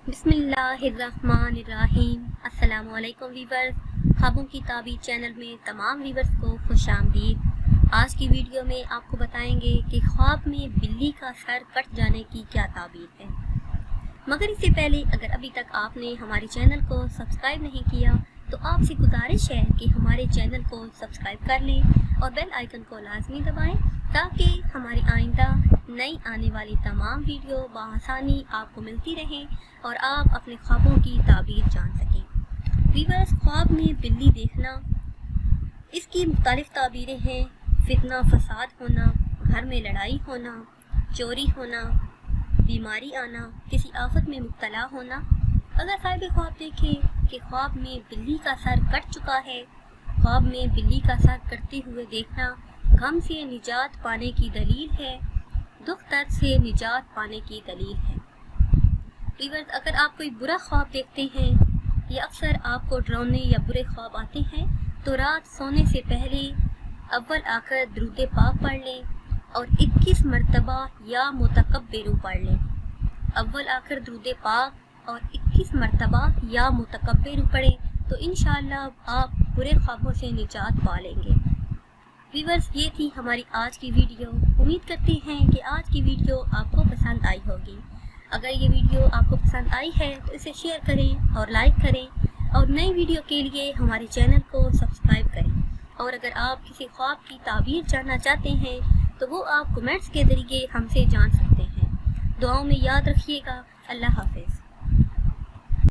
बिस्मिल्लाहिर्रहमानिर्रहीम। अस्सलाम वालेकुम वीवर्स, ख्वाबों की ताबीर चैनल में तमाम वीवर्स को खुश आमदीद। आज की वीडियो में आपको बताएंगे कि ख्वाब में बिल्ली का सर कट जाने की क्या ताबीर है। मगर इससे पहले अगर अभी तक आपने हमारे चैनल को सब्सक्राइब नहीं किया तो आपसे गुजारिश है कि हमारे चैनल को सब्सक्राइब कर लें और बेल आइकन को लाजमी दबाएं ताकि हमारी आइंदा नई आने वाली तमाम वीडियो बआसानी आपको मिलती रहें और आप अपने ख्वाबों की ताबीर जान सकें। वीवर्स, ख्वाब में बिल्ली देखना, इसकी मुख्तलिफ ताबीरें हैं। फितना फसाद होना, घर में लड़ाई होना, चोरी होना, बीमारी आना, किसी आफत में मुब्तला होना। अगर साहिब ख्वाब देखें कि ख्वाब में बिल्ली का सर कट चुका है, ख्वाब में बिल्ली का सर कटते हुए देखना गम से निजात पाने की दलील है, दुख दर्द से निजात पाने की दलील है। वीवर्स, अगर आप कोई बुरा ख्वाब देखते हैं या अक्सर आपको डरावने या बुरे ख्वाब आते हैं तो रात सोने से पहले अव्वल आकर दुरूद पाक पढ़ लें और 21 मरतबा या मुतकब्बिरू पढ़ लें। अव्वल आकर दुरूद पाक और 21 मरतबा या मुतकब्बिरू पढ़ें तो इंशाअल्लाह आप बुरे ख्वाबों से निजात पा लेंगे। वीवर्स, ये थी हमारी आज की वीडियो। उम्मीद करते हैं कि आज की वीडियो आपको पसंद आई होगी। अगर ये वीडियो आपको पसंद आई है तो इसे शेयर करें और लाइक करें और नई वीडियो के लिए हमारे चैनल को सब्सक्राइब करें। और अगर आप किसी ख्वाब की ताबीर जानना चाहते हैं तो वो आप कमेंट्स के ज़रिए हमसे जान सकते हैं। दुआओं में याद रखिएगा। अल्लाह हाफ़िज़।